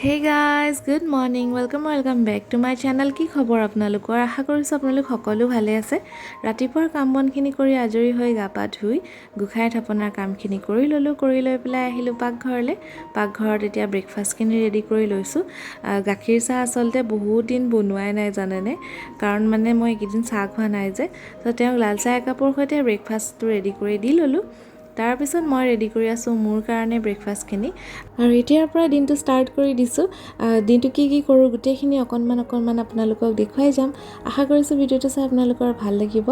Hey guys, good morning. Welcome back to my channel. কি খবৰ আপোনালোকৰ? আশা কৰিছো আপোনালোক সকলো ভালে আছে। ৰাতিপুৱাৰ কাম বনখিনি কৰি আজৰি হৈ গা পা ধুই গুখাই থাপনাৰ কামখিনি কৰি লৈ পেলাই আহিলো পাকঘৰলে। পাকঘৰত এতিয়া ব্ৰেকফাষ্টখিনি ৰেডি কৰি লৈছো। গাখীৰ চাহ আচলতে বহুত দিন বনোৱাই নাই জানেনে? কাৰণ মানে মই এইকেইদিন চাহ খোৱা নাই যে। তো তেওঁক লাল চাহ একাপৰ সৈতে ব্ৰেকফাষ্টটো ৰেডি কৰি দি ললো। তাৰ পিছত মই ৰেডি কৰি আছো মোৰ কাৰণে ব্ৰেকফাষ্টখিনি আৰু এতিয়াৰ পৰা দিনটো ষ্টাৰ্ট কৰি দিছো দিনটো কি কৰোঁ গোটেইখিনি অকণমান আপোনালোকক দেখুৱাই যাম আশা কৰিছো ভিডিঅ'টো চাই আপোনালোকৰ ভাল লাগিব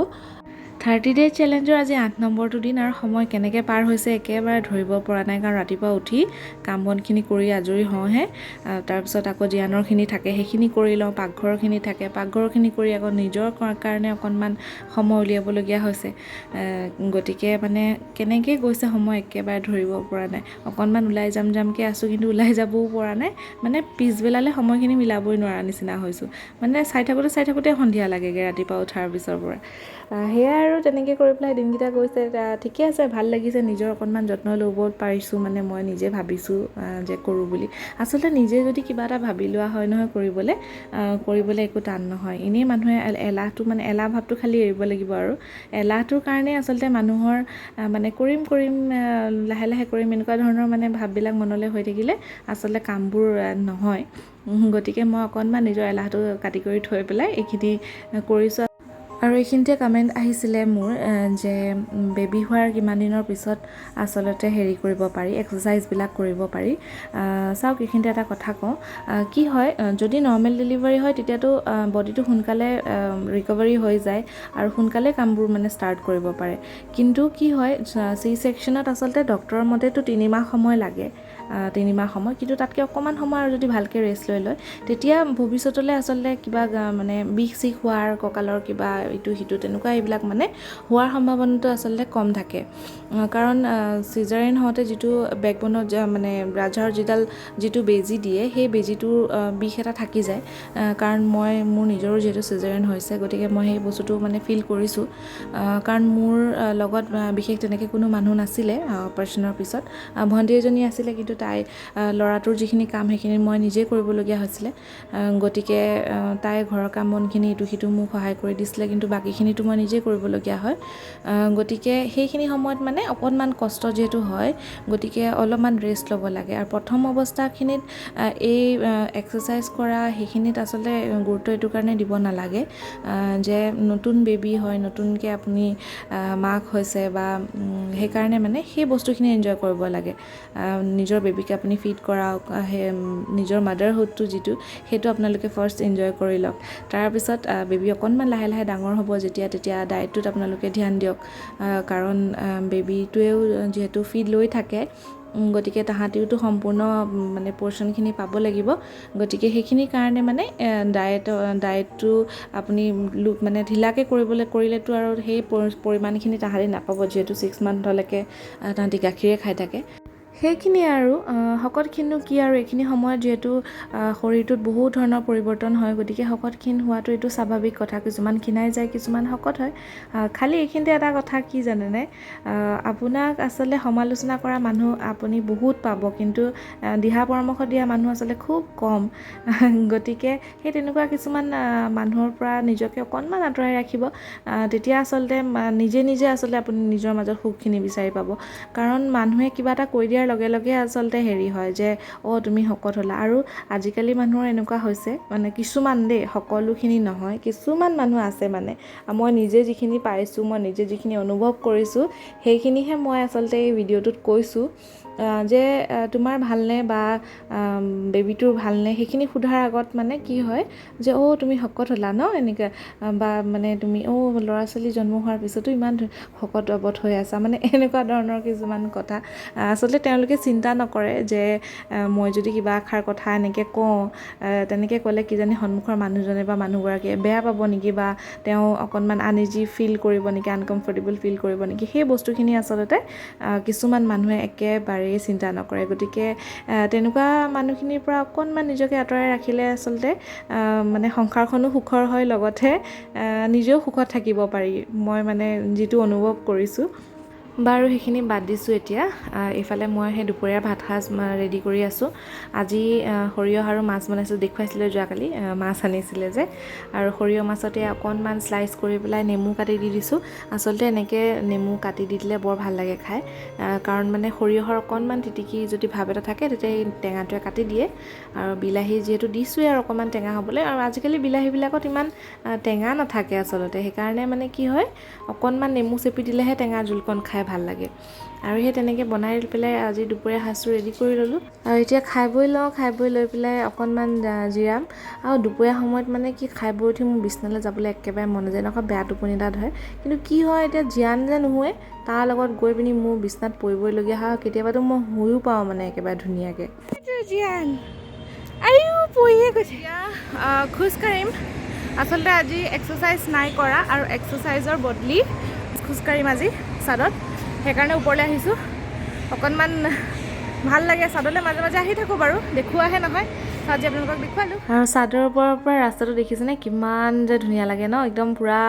30 ডে চেলেঞ্জৰ আজি 8 নম্বৰটো দিন আৰু সময় কেনেকৈ পাৰ হৈছে একেবাৰে ধৰিব পৰা নাই কাৰণ ৰাতিপুৱা উঠি কাম বনখিনি কৰি আজৰি হওঁহে তাৰপিছত আকৌ জিয়ানৰখিনি থাকে সেইখিনি কৰি লওঁ পাকঘৰখিনি থাকে পাকঘৰখিনি কৰি আকৌ নিজৰ কাৰণে অকণমান সময় উলিয়াবলগীয়া হৈছে গতিকে মানে কেনেকৈ গৈছে সময় একেবাৰে ধৰিব পৰা নাই অকণমান ওলাই যামকৈ আছোঁ কিন্তু ওলাই যাবও পৰা নাই মানে পিছবেলালে সময়খিনি মিলাবই নোৱাৰা নিচিনা হৈছোঁ মানে চাই থাকোঁতে সন্ধিয়া লাগেগৈ ৰাতিপুৱা উঠাৰ পিছৰ পৰা সেয়া আৰু তেনেকৈ কৰি পেলাই দিনকেইটা গৈছে ঠিকে আছে ভাল লাগিছে নিজৰ অকণমান যত্ন ল'ব পাৰিছোঁ মানে মই নিজে ভাবিছোঁ যে কৰোঁ বুলি আচলতে নিজে যদি কিবা এটা ভাবি লোৱা হয় নহয় কৰিবলৈ একো টান নহয় এনেই মানুহে এলাহ ভাৱটো খালি এৰিব লাগিব আৰু এলাহটোৰ কাৰণে আচলতে মানুহৰ মানে কৰিম লাহে কৰিম এনেকুৱা ধৰণৰ মানে ভাববিলাক মনলৈ হৈ থাকিলে আচলতে কামবোৰ নহয় গতিকে মই অকণমান নিজৰ এলাহটো কাটি কৰি থৈ পেলাই এইখিনি কৰিছোঁ আৰু এইখিনিতে কমেণ্ট আহিছিলে মোৰ যে বেবী হোৱাৰ কিমান দিনৰ পিছত আচলতে হেৰি কৰিব পাৰি এক্সাৰচাইজবিলাক কৰিব পাৰি চাওক এইখিনিতে এটা কথা কওঁ কি হয় যদি নৰ্মেল ডেলিভাৰী হয় তেতিয়াতো বডিটো সোনকালে ৰিকভাৰী হৈ যায় আৰু সোনকালে কামবোৰ মানে ষ্টাৰ্ট কৰিব পাৰে কিন্তু কি হয় চি ছেকশ্যনত আচলতে ডক্টৰৰ মতেতো 3 মাহ সময় লাগে 3 মাহ সময় কিন্তু তাতকৈ অকণমান সময় আৰু যদি ভালকৈ ৰেষ্ট লৈ লয় তেতিয়া ভৱিষ্যতলৈ আচলতে কিবা মানে বিষ হোৱাৰ কঁকালৰ কিবা ইটো সিটো তেনেকুৱা এইবিলাক মানে হোৱাৰ সম্ভাৱনাটো আচলতে কম থাকে কাৰণ চিজাৰিন হওঁতে যিটো বেকবনত মানে ৰাজহাড়ৰ যিটো বেজী দিয়ে সেই বেজীটোৰ বিষ এটা থাকি যায় কাৰণ মোৰ নিজৰো যিহেতু চিজাৰিন হৈছে গতিকে মই সেই বস্তুটো মানে ফিল কৰিছোঁ কাৰণ মোৰ লগত বিশেষ তেনেকৈ কোনো মানুহ নাছিলে অপাৰেশ্যনৰ পিছত ভণ্টি এজনী আছিলে কিন্তু তাই ল'ৰাটোৰ যিখিনি কাম সেইখিনি মই নিজেই কৰিবলগীয়া হৈছিলে গতিকে তাই ঘৰৰ কাম বনখিনি ইটো সিটো মোক সহায় কৰি দিছিলে কিন্তু বাকীখিনিতো মই নিজেই কৰিবলগীয়া হয় গতিকে সেইখিনি সময়ত মানে অকণমান কষ্ট যিহেতু হয় গতিকে অলপমান ৰেষ্ট ল'ব লাগে আৰু প্ৰথম অৱস্থাখিনিত এই এক্সাৰচাইজ কৰা সেইখিনিত আচলতে গুৰুত্ব এইটো কাৰণে দিব নালাগে যে নতুন বেবী হয় নতুনকৈ আপুনি মাক হৈছে বা সেইকাৰণে মানে সেই বস্তুখিনি এনজয় কৰিব লাগে নিজৰ বেবীক আপুনি ফিড কৰাওক নিজৰ মাডাৰহুডটো যিটো সেইটো আপোনালোকে ফাৰ্ষ্ট এনজয় কৰি লওক তাৰপিছত বেবী অকণমান লাহে ডাঙৰ হ'ব তেতিয়া ডায়েটটোত আপোনালোকে ধ্যান দিয়ক কাৰণ বেবীটোৱেও যিহেতু ফিড লৈ থাকে গতিকে তাহাঁতিওতো সম্পূৰ্ণ মানে পৰ্চনখিনি পাব লাগিব গতিকে সেইখিনিৰ কাৰণে মানে ডায়েটটো আপুনি মানে ঢিলাকৈ কৰিলেতো আৰু সেই পৰিমাণখিনি তাহাঁতি নাপাব যিহেতু 6 মান্থলৈকে তাহাঁতি গাখীৰে খাই থাকে সেইখিনিয়ে আৰু শকতখিনো কি আৰু এইখিনি সময়ত যিহেতু শৰীৰটোত বহুত ধৰণৰ পৰিৱৰ্তন হয় গতিকে শকতখিন হোৱাটো এইটো স্বাভাৱিক কথা কিছুমান ক্ষীণাই যায় কিছুমান শকত হয় খালি এইখিনিতে এটা কথা কি জানেনে আপোনাক আচলতে সমালোচনা কৰা মানুহ আপুনি বহুত পাব কিন্তু দিহা পৰামৰ্শ দিয়া মানুহ আচলতে খুব কম গতিকে সেই তেনেকুৱা কিছুমান মানুহৰ পৰা নিজকে অকণমান আঁতৰাই ৰাখিব তেতিয়া আচলতে নিজে আচলতে আপুনি নিজৰ মাজত সুখখিনি বিচাৰি পাব কাৰণ মানুহে কিবা এটা কৈ দিয়াৰ লগে আচলতে হেৰি হয় যে তুমি শকত হ'লা আৰু আজিকালি মানুহৰ এনেকুৱা হৈছে মানে কিছুমান সকলোখিনি নহয় কিছুমান মানুহ আছে মানে মই নিজে যিখিনি পাইছোঁ মই নিজে যিখিনি অনুভৱ কৰিছোঁ সেইখিনিহে মই আচলতে এই ভিডিঅ'টোত কৈছোঁ যে তোমাৰ ভালনে বা বেবীটোৰ ভালনে সেইখিনি সোধাৰ আগত মানে কি হয় যে তুমি শকত হ'লা ন এনেকৈ বা মানে তুমি ল'ৰা ছোৱালী জন্ম হোৱাৰ পিছতো ইমান শকত অৱত হৈ আছা মানে এনেকুৱা ধৰণৰ কিছুমান কথা আচলতে তেওঁলোকে চিন্তা নকৰে যে মই যদি কিবা এষাৰ কথা এনেকৈ কওঁ তেনেকৈ ক'লে কিজানি সন্মুখৰ মানুহজনে বা মানুহগৰাকীয়ে বেয়া পাব নেকি বা তেওঁ অকণমান আনইজি ফিল কৰিব নেকি আনকমফৰ্টেবল ফিল কৰিব নেকি সেই বস্তুখিনি আচলতে কিছুমান মানুহে একেবাৰেই চিন্তা নকৰে গতিকে তেনেকুৱা মানুহখিনিৰ পৰা অকণমান নিজকে আঁতৰাই ৰাখিলে আচলতে মানে সংসাৰখনো সুখৰ হয় লগতে নিজেও সুখত থাকিব পাৰি মই মানে যিটো অনুভৱ কৰিছোঁ বাৰু সেইখিনি বাদ দিছোঁ এতিয়া এইফালে মই সেই দুপৰীয়াৰ ভাত সাজ ৰেডি কৰি আছোঁ আজি সৰিয়হ আৰু মাছ বনাইছোঁ দেখুৱাইছিলোঁ যোৱাকালি মাছ আনিছিলে যে আৰু সৰিয়হ মাছতে অকণমান স্লাইচ কৰি পেলাই নেমু কাটি দি দিছোঁ আচলতে এনেকৈ নেমু কাটি দি দিলে বৰ ভাল লাগে খাই কাৰণ মানে সৰিয়হৰ অকণমান তিতিকি যদি ভাৱ এটা থাকে তেতিয়া এই টেঙাটোৱে কাটি দিয়ে আৰু বিলাহী যিহেতু দিছোঁৱে আৰু অকণমান টেঙা হ'বলৈ আৰু আজিকালি বিলাহীবিলাকত ইমান টেঙা নাথাকে আচলতে সেইকাৰণে মানে কি হয় অকণমান নেমু চেপি দিলেহে টেঙা জোলকণ খাই ভাল লাগে আৰু সেই তেনেকৈ বনাই পেলাই আজি দুপৰীয়া সাজটো ৰেডি কৰি ল'লোঁ আৰু এতিয়া খাই বৈ লৈ পেলাই অকণমান জিৰাম আৰু দুপৰীয়া সময়ত মানে কি খাই বৈ উঠি মোৰ বিচনালৈ যাবলৈ একেবাৰে মন নাযায় এনেকুৱা বেয়া টোপনি এটা ধৰে কিন্তু কি হয় এতিয়া জিৰান যে নোহোৱে তাৰ লগত গৈ পিনি মোৰ বিচনাত পৰিবলগীয়া হয় কেতিয়াবাতো মই শুইও পাওঁ মানে একেবাৰে ধুনীয়াকৈ জিৰান পৰিয়ে গৈছে খোজ কাঢ়িম আচলতে আজি এক্সাৰচাইজ নাই কৰা আৰু এক্সাৰচাইজৰ বদলি খোজ কাঢ়িম আজি চাদত সেইকাৰণে ওপৰলৈ আহিছোঁ অকণমান ভাল লাগে চাদলৈ মাজে মাজে আহি থাকোঁ বাৰু দেখুৱাহে নহয় আজি আপোনালোকক দেখুৱালোঁ আৰু চাদৰ ওপৰৰ পৰা ৰাস্তাটো দেখিছেনে কিমান যে ধুনীয়া লাগে ন একদম পূৰা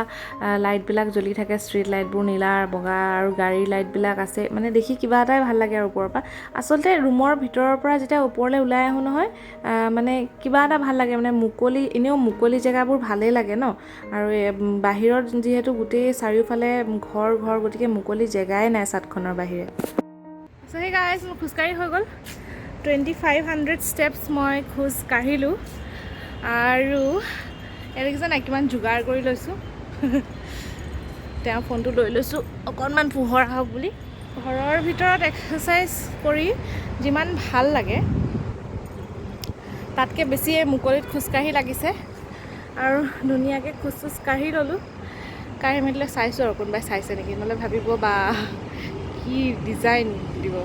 লাইটবিলাক জ্বলি থাকে ষ্ট্ৰীট লাইটবোৰ নীলা বগা আৰু গাড়ীৰ লাইটবিলাক আছে মানে দেখি কিবা এটাই ভাল লাগে আৰু ওপৰৰ পৰা আচলতে ৰুমৰ ভিতৰৰ পৰা যেতিয়া ওপৰলৈ ওলাই আহোঁ নহয় মানে কিবা এটা ভাল লাগে মানে মুকলি এনেও মুকলি জেগাবোৰ ভালেই লাগে ন আৰু বাহিৰত যিহেতু গোটেই চাৰিওফালে ঘৰ গতিকে মুকলি জেগাই নাই চাদখনৰ বাহিৰে চ' সেই গাইজ মোৰ খোজকাঢ়ি হৈ গ'ল 2500 ষ্টেপছ মই খোজ কাঢ়িলোঁ আৰু এই দেখিছে নাই কিমান যোগাৰ কৰি লৈছোঁ তেওঁ ফোনটো লৈ লৈছোঁ অকণমান পোহৰ আহক বুলি ঘৰৰ ভিতৰত এক্সাৰচাইজ কৰি যিমান ভাল লাগে তাতকৈ বেছি মুকলিত খোজকাঢ়ি লাগিছে আৰু ধুনীয়াকৈ খোজ কাঢ়ি ল'লোঁ কাঢ়ি মেলি চাইছোঁ আৰু কোনোবাই চাইছে নেকি নহ'লে ভাবিব বা কি ডিজাইন দিব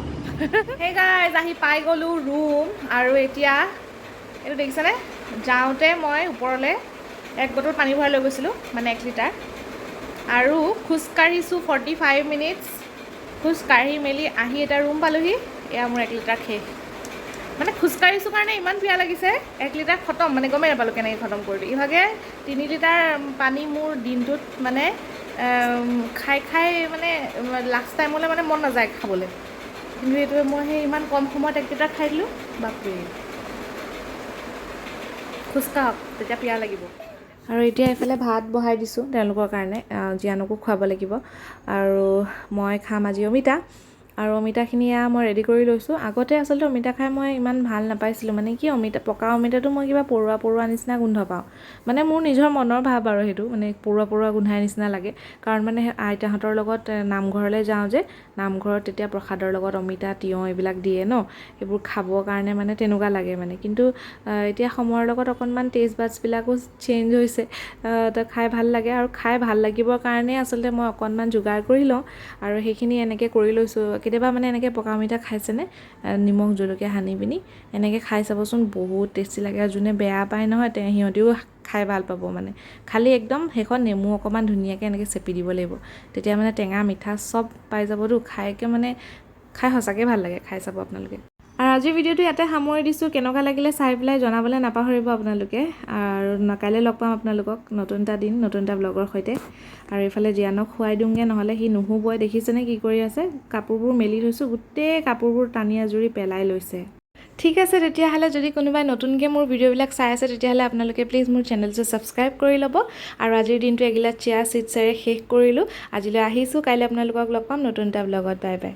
সেই গাইজ আহি পাই গ'লোঁ ৰুম আৰু এতিয়া এইটো দেখিছেনে যাওঁতে মই ওপৰলৈ 1 বটল পানী ভৰাই লৈ গৈছিলোঁ মানে 1 লিটাৰ আৰু খোজকাঢ়িছোঁ 45 মিনিটছ খোজকাঢ়ি মেলি আহি এটা ৰুম পালোঁহি এয়া মোৰ 1 লিটাৰ শেষ মানে খোজকাঢ়িছোঁ কাৰণে ইমান পিয়া লাগিছে 1 লিটাৰ খতম মানে গমেই নাপালোঁ কেনেকৈ খতম কৰিলোঁ ইভাগে 3 লিটাৰ পানী মোৰ দিনটোত মানে খাই মানে লাষ্ট টাইমলৈ মানে মন নাযায় খাবলৈ কিন্তু এইটোৱে মই সেই ইমান কম সময়ত 1 লিটাৰ খাই দিলোঁ বাপৰে খোজকাঢ়ক তেতিয়া পিয়া লাগিব আৰু এতিয়া এইফালে ভাত বহাই দিছোঁ তেওঁলোকৰ কাৰণে জীয়ানকো খুৱাব লাগিব আৰু মই খাম আজি অমিতা আৰু অমিতাখিনি মই ৰেডি কৰি লৈছোঁ আগতে আচলতে অমিতা খাই মই ইমান ভাল নাপাইছিলোঁ মানে কি পকা অমিতাটো মই কিবা পৰুৱা নিচিনা গোন্ধ পাওঁ মানে মোৰ নিজৰ মনৰ ভাৱ আৰু সেইটো মানে পৰুৱা গোন্ধাই নিচিনা লাগে কাৰণ মানে আইতাহঁতৰ লগত নামঘৰলৈ যাওঁ যে নামঘৰত তেতিয়া প্ৰসাদৰ লগত অমিতা তিয়ঁহ এইবিলাক দিয়ে ন সেইবোৰ খাবৰ কাৰণে মানে তেনেকুৱা লাগে মানে কিন্তু এতিয়া সময়ৰ লগত অকণমান টেষ্ট বাডছবিলাকো চেঞ্জ হৈছে তো খাই ভাল লাগে আৰু খাই ভাল লাগিবৰ কাৰণে আচলতে মই অকণমান যোগাৰ কৰি লওঁ আৰু সেইখিনি এনেকৈ কৰি লৈছোঁ কেতিয়াবা মানে এনেকৈ পকা অমিতা খাইছেনে নিমখ জলকীয়া সানি পিনি এনেকৈ খাই চাবচোন বহুত টেষ্টি লাগে আৰু যোনে বেয়া পায় নহয় সিহঁতেও খাই ভাল পাব মানে খালি একদম শেষত নেমু অকণমান ধুনীয়াকৈ এনেকৈ চেপি দিব লাগিব তেতিয়া মানে টেঙা মিঠা চব পাই যাবতো খাই সঁচাকৈ ভাল লাগে খাই চাব আপোনালোকে আৰু আজিৰ ভিডিঅ'টো ইয়াতে সামৰি দিছোঁ কেনেকুৱা লাগিলে চাই পেলাই জনাবলৈ নাপাহৰিব আপোনালোকে আৰু কাইলৈ লগ পাম আপোনালোকক নতুন এটা দিন নতুন এটা ব্লগৰ সৈতে আৰু এইফালে জীয়ানক খুৱাই দিওঁগৈ নহ'লে সি নুশুবই দেখিছেনে কি কৰি আছে কাপোৰবোৰ মেলি থৈছোঁ গোটেই কাপোৰবোৰ টানি আজুৰি পেলাই লৈছে ঠিক আছে তেতিয়াহ'লে যদি কোনোবাই নতুনকৈ মোৰ ভিডিঅ'বিলাক চাই আছে তেতিয়াহ'লে আপোনালোকে প্লিজ মোৰ চেনেলটো ছাবস্ক্ৰাইব কৰি ল'ব আৰু আজিৰ দিনটো এগিলাচ চিয়া চিটছেৰে শেষ কৰিলোঁ আজিলৈ আহিছোঁ কাইলৈ আপোনালোকক লগ পাম নতুন এটা ব্লগত বাই বাই